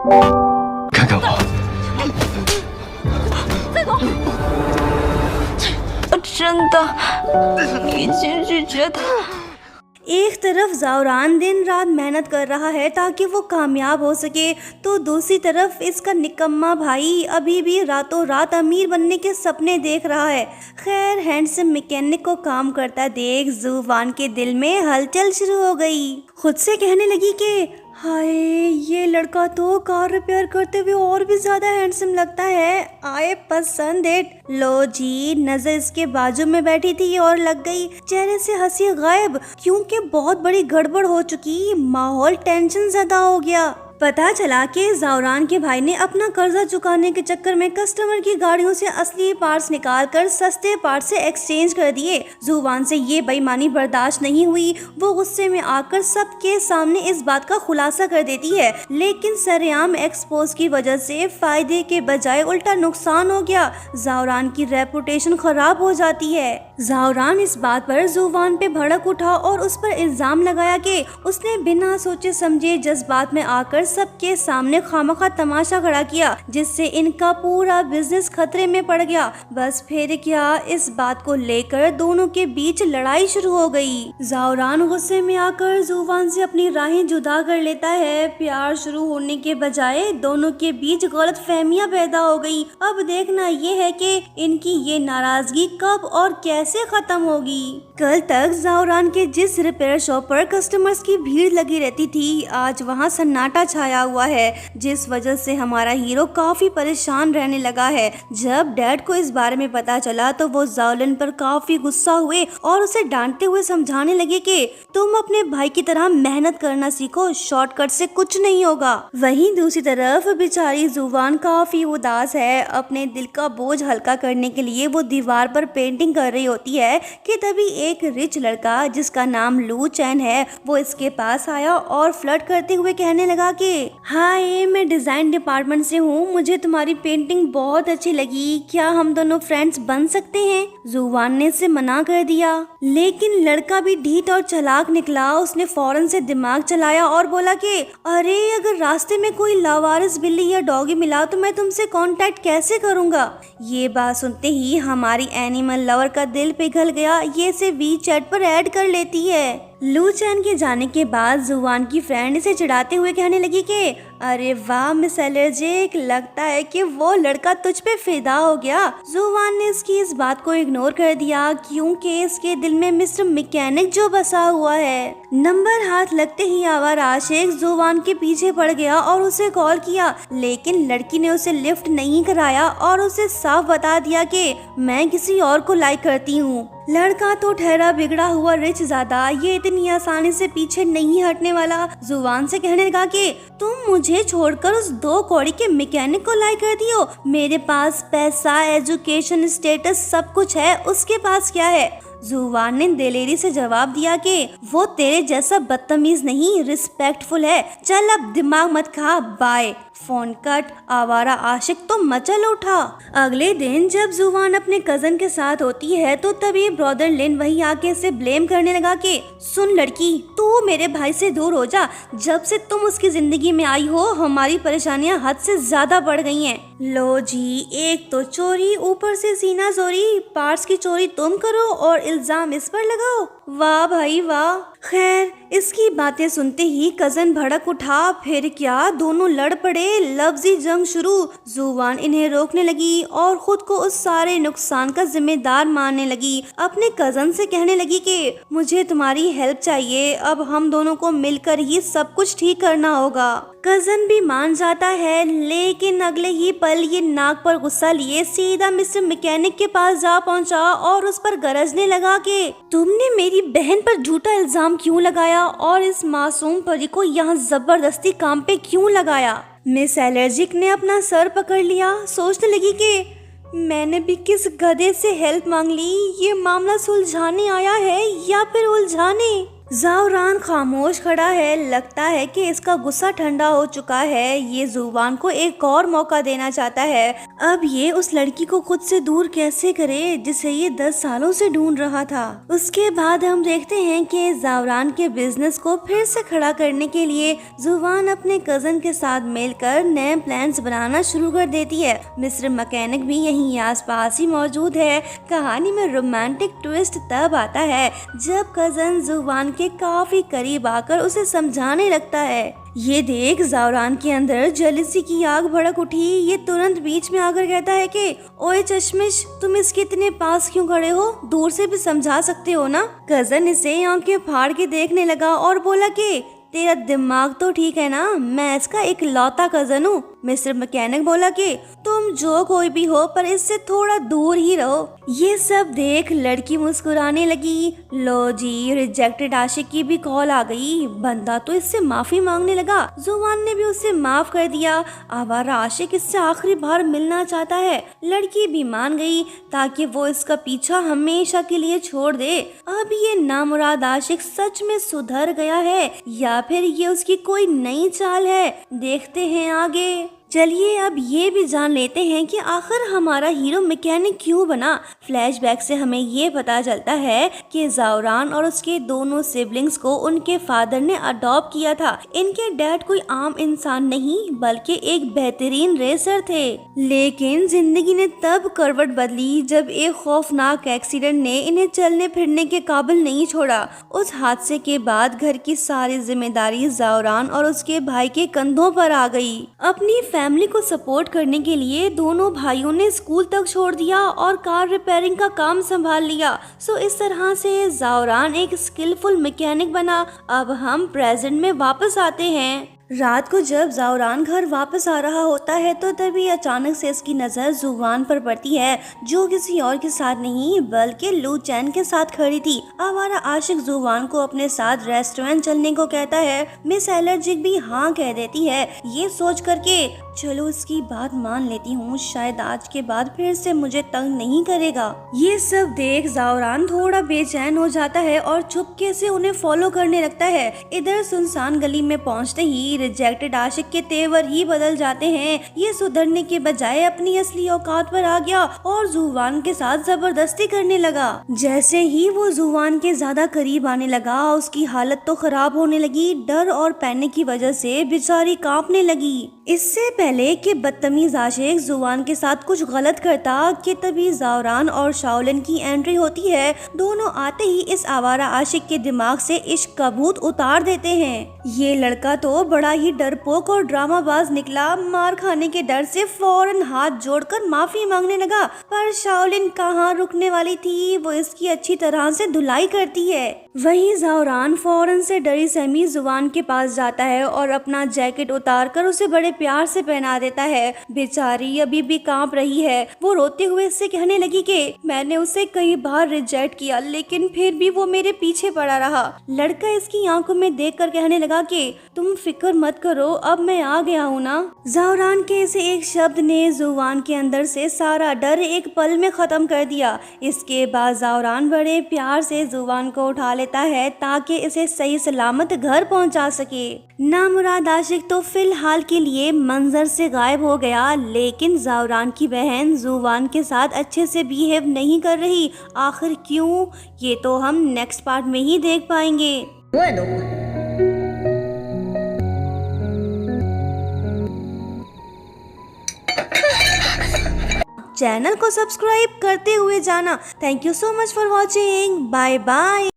看看我，真的已经拒绝他。 एक तरफ ज़ावरान दिन रात मेहनत कर रहा है ताकि वो कामयाब हो सके, तो दूसरी तरफ इसका निकम्मा भाई अभी भी रातों रात अमीर बनने के सपने देख रहा है। खैर, हैंडसम मैकेनिक को काम करता देख ज़ुवान के दिल में हलचल शुरू हो गई। खुद से कहने लगी कि हाय, ये लड़का तो कार रिपेयर करते हुए और भी ज्यादा हैंडसम लगता है। आए पसंद है। लो जी, नजर इसके बाजू में बैठी थी और लग गई। चेहरे से हंसी गायब, क्योंकि बहुत बड़ी गड़बड़ हो चुकी। माहौल टेंशन ज्यादा हो गया। पता चला कि ज़ावरान के भाई ने अपना कर्जा चुकाने के चक्कर में कस्टमर की गाड़ियों से असली पार्ट्स निकालकर सस्ते पार्ट्स से एक्सचेंज कर दिए। ज़ुवान से ये बेईमानी बर्दाश्त नहीं हुई। वो गुस्से में आकर सबके सामने इस बात का खुलासा कर देती है, लेकिन सरेआम एक्सपोज की वजह से फायदे के बजाय उल्टा नुकसान हो गया। ज़ावरान की रेपुटेशन खराब हो जाती है। ज़ावरान इस बात पर ज़ुवान पे भड़क उठा और उस पर इल्जाम लगाया कि उसने बिना सोचे समझे जज्बात में आकर सबके सामने खामखा तमाशा खड़ा किया, जिससे इनका पूरा बिजनेस खतरे में पड़ गया। बस फिर क्या, इस बात को लेकर दोनों के बीच लड़ाई शुरू हो गई। ज़ावरान गुस्से में आकर ज़ुवान से अपनी राहें जुदा कर लेता है। प्यार शुरू होने के बजाय दोनों के बीच गलतफहमियां पैदा हो गई। अब देखना ये है कि इनकी ये नाराजगी कब और कैसे खत्म होगी। कल तक ज़ावरान के जिस रिपेयर शॉप पर कस्टमर्स की भीड़ लगी रहती थी, आज वहाँ सन्नाटा छाया हुआ है, जिस वजह से हमारा हीरो काफी परेशान रहने लगा है। जब डैड को इस बारे में पता चला तो वो ज़ावलन पर काफी गुस्सा हुए और उसे डांटते हुए समझाने लगे कि तुम अपने भाई की तरह मेहनत करना सीखो, शॉर्टकट से कुछ नहीं होगा। वहीं दूसरी तरफ बेचारी ज़ुवान काफी उदास है। अपने दिल का बोझ हल्का करने के लिए वो दीवार पर पेंटिंग कर रही होती है कि तभी एक रिच लड़का जिसका नाम लू चैन है, वो इसके पास आया और फ्लर्ट करते हुए कहने लगा कि हाय, मैं डिजाइन डिपार्टमेंट से हूँ, मुझे तुम्हारी पेंटिंग बहुत अच्छी लगी, क्या हम दोनों फ्रेंड्स बन सकते हैं? ज़ुवान ने इसे मना कर दिया, लेकिन लड़का भी ढीठ और चालाक निकला। उसने फौरन से दिमाग चलाया और बोला कि अरे, अगर रास्ते में कोई लावारिस बिल्ली या डॉगी मिला तो मैं तुमसे कांटेक्ट कैसे करूँगा? ये बात सुनते ही हमारी एनिमल लवर का दिल पिघल गया। ये इसे वीचैट पर ऐड कर लेती है। लू चैन के जाने के बाद ज़ुवान की फ्रेंड इसे चिढ़ाते हुए कहने लगी कि अरे वाह मिस एलर्जिक, लगता है कि वो लड़का तुझ पे फिदा हो गया। ज़ुवान ने इसकी इस बात को इग्नोर कर दिया, क्योंकि इसके दिल में मिस्टर मैकेनिक जो बसा हुआ है। नंबर हाथ लगते ही आवारा आशिक ज़ुवान के पीछे पड़ गया और उसे कॉल किया, लेकिन लड़की ने उसे लिफ्ट नहीं कराया और उसे साफ बता दिया कि मैं किसी और को लाइक करती हूँ। लड़का तो ठहरा बिगड़ा हुआ रिच ज़्यादा, ये इतनी आसानी से पीछे नहीं हटने वाला। ज़ुवान से कहने लगा कि तुम मुझे छोड़कर उस 2 कौड़ी के मैकेनिक को लाइक कर दियो। मेरे पास पैसा, एजुकेशन, स्टेटस सब कुछ है, उसके पास क्या है? ज़ुवान ने दिलेरी से जवाब दिया कि वो तेरे जैसा बदतमीज नहीं, रिस्पेक्टफुल है। चल अब दिमाग मत खा, बाय। Phone cut. आवारा आशिक तो मचल उठा। अगले दिन जब ज़ुवान अपने कजन के साथ होती है तो तभी ब्रदर लिन वहीं आके इसे ब्लेम करने लगा कि सुन लड़की, तू मेरे भाई से दूर हो जा। जब से तुम उसकी जिंदगी में आई हो, हमारी परेशानियां हद से ज्यादा बढ़ गई हैं। लो जी, एक तो चोरी, ऊपर से सीना चोरी, पार्ट्स की चोरी तुम करो और इल्जाम इस पर लगाओ। वाह भाई वाह। खैर, इसकी बातें सुनते ही कजन भड़क उठा। फिर क्या, दोनों लड़ पड़े, लफ्जी जंग शुरू। ज़ुवान इन्हें रोकने लगी और खुद को उस सारे नुकसान का जिम्मेदार मानने लगी। अपने कजन से कहने लगी कि मुझे तुम्हारी हेल्प चाहिए, अब हम दोनों को मिलकर ही सब कुछ ठीक करना होगा। कजन भी मान जाता है, लेकिन अगले ही पल ये नाक पर गुस्सा लिए सीधा मिस्टर मैकेनिक के पास जा पहुंचा और उस पर गरजने लगा कि तुमने मेरी बहन पर झूठा इल्जाम क्यों लगाया और इस मासूम परी को यहाँ जबरदस्ती काम पे क्यों लगाया? मिस एलर्जिक ने अपना सर पकड़ लिया, सोचने लगी कि मैंने भी किस गधे से हेल्प मांग ली, ये मामला सुलझाने आया है या फिर उलझाने? ज़ावरान खामोश खड़ा है, लगता है कि इसका गुस्सा ठंडा हो चुका है। ये ज़ुवान को एक और मौका देना चाहता है। अब ये उस लड़की को खुद से दूर कैसे करे जिसे ये 10 सालों से ढूंढ रहा था। उसके बाद हम देखते हैं कि ज़ावरान के बिजनेस को फिर से खड़ा करने के लिए जुबान अपने कजन के साथ मिलकर नए प्लान्स बनाना शुरू कर देती है। मिस्टर मैकेनिक भी यहीं आसपास ही मौजूद है। कहानी में रोमांटिक ट्विस्ट तब आता है जब कजन जुबान के काफी करीब आकर उसे समझाने लगता है। ये देख ज़ावरान के अंदर जेलसी की आग भड़क उठी। ये तुरंत बीच में आकर कहता है कि ओए चश्मिश, तुम इसके इतने पास क्यों खड़े हो? दूर से भी समझा सकते हो ना। कजन इसे आंखें फाड़ के देखने लगा और बोला कि तेरा दिमाग तो ठीक है ना, मैं इसका एक लौता कजन हूँ। मिस्टर मैकेनिक बोला कि तुम जो कोई भी हो पर इससे थोड़ा दूर ही रहो। ये सब देख लड़की मुस्कुराने लगी। लो जी, रिजेक्टेड आशिक की भी कॉल आ गई। बंदा तो इससे माफी मांगने लगा। जुबान ने भी उसे माफ कर दिया। आवारा आशिक इससे आखिरी बार मिलना चाहता है। लड़की भी मान गई ताकि वो इसका पीछा हमेशा के लिए छोड़ दे। अब ये नामुराद आशिक सच में सुधर गया है या फिर ये उसकी कोई नई चाल है? देखते हैं आगे। चलिए अब ये भी जान लेते हैं कि आखिर हमारा हीरो मैकेनिक क्यों बना। फ्लैशबैक से हमें ये पता चलता है कि ज़ावरान और उसके दोनों सिबलिंग्स को उनके फादर ने अडॉप्ट किया था। इनके डैड कोई आम इंसान नहीं बल्कि एक बेहतरीन रेसर थे। लेकिन जिंदगी ने तब करवट बदली जब एक खौफनाक एक्सीडेंट ने इन्हें चलने फिरने के काबिल नहीं छोड़ा। उस हादसे के बाद घर की सारी जिम्मेदारी ज़ावरान और उसके भाई के कंधों पर आ गई। अपनी फैमिली को सपोर्ट करने के लिए दोनों भाइयों ने स्कूल तक छोड़ दिया और कार रिपेयरिंग का काम संभाल लिया। सो इस तरह से ज़ावरान एक स्किलफुल मैकेनिक बना। अब हम प्रेजेंट में वापस आते हैं। रात को जब ज़ावरान घर वापस आ रहा होता है तो तभी अचानक से इसकी नज़र जुबान पर पड़ती है, जो किसी और के साथ नहीं बल्कि लू चैन के साथ खड़ी थी। आवारा आशिक जुबान को अपने साथ रेस्टोरेंट चलने को कहता है। मिस एलर्जिक भी हाँ कह देती है, ये सोच करके चलो इसकी बात मान लेती हूँ, शायद आज के बाद फिर से मुझे तंग नहीं करेगा। ये सब देख ज़ावरान थोड़ा बेचैन हो जाता है और चुपके से उन्हें फॉलो करने लगता है। इधर सुनसान गली में पहुँचते ही रिजेक्टेड आशिक के तेवर ही बदल जाते हैं। ये सुधरने के बजाय अपनी असली औकात पर आ गया और जुबान के साथ जबरदस्ती करने लगा। जैसे ही वो जुबान के ज्यादा करीब आने लगा उसकी हालत तो खराब होने लगी। डर और पैनिक की वजह से बेचारी कांपने लगी। इससे पहले कि बदतमीज आशिक जुबान के साथ कुछ गलत करता कि तभी ज़ावरान और शाओलिन की एंट्री होती है। दोनों आते ही इस आवारा आशिक के दिमाग से इश्क का भूत उतार देते हैं। ये लड़का तो बड़ा ही डरपोक और ड्रामाबाज निकला। मार खाने के डर से फौरन हाथ जोड़कर माफी मांगने लगा, पर शाओलिन कहाँ रुकने वाली थी, वो इसकी अच्छी तरह से धुलाई करती है। वहीं ज़ावरान फौरन से डरी सहमी जुबान के पास जाता है और अपना जैकेट उतार कर उसे बड़े प्यार से पहना देता है। बेचारी अभी भी कांप रही है। वो रोते हुए इससे कहने लगी कि मैंने उसे कई बार रिजेक्ट किया लेकिन फिर भी वो मेरे पीछे पड़ा रहा। लड़का इसकी आंखों में देखकर कहने लगा कि तुम फिक्र मत करो, अब मैं आ गया हूँ ना। ज़ावरान के इसे एक शब्द ने जुबान के अंदर से सारा डर एक पल में खत्म कर दिया। इसके बाद ज़ावरान बड़े प्यार से जुबान को उठा लेता है ताकि इसे सही सलामत घर पहुंचा सके। नामुराद आशिक तो फिलहाल के लिए मंजर से गायब हो गया, लेकिन ज़ावरान की बहन जुबान के साथ अच्छे से बिहेव नहीं कर रही। आखिर क्यों, ये तो हम नेक्स्ट पार्ट में ही देख पाएंगे। चैनल को सब्सक्राइब करते हुए जाना। Thank you so much for watching. Bye bye.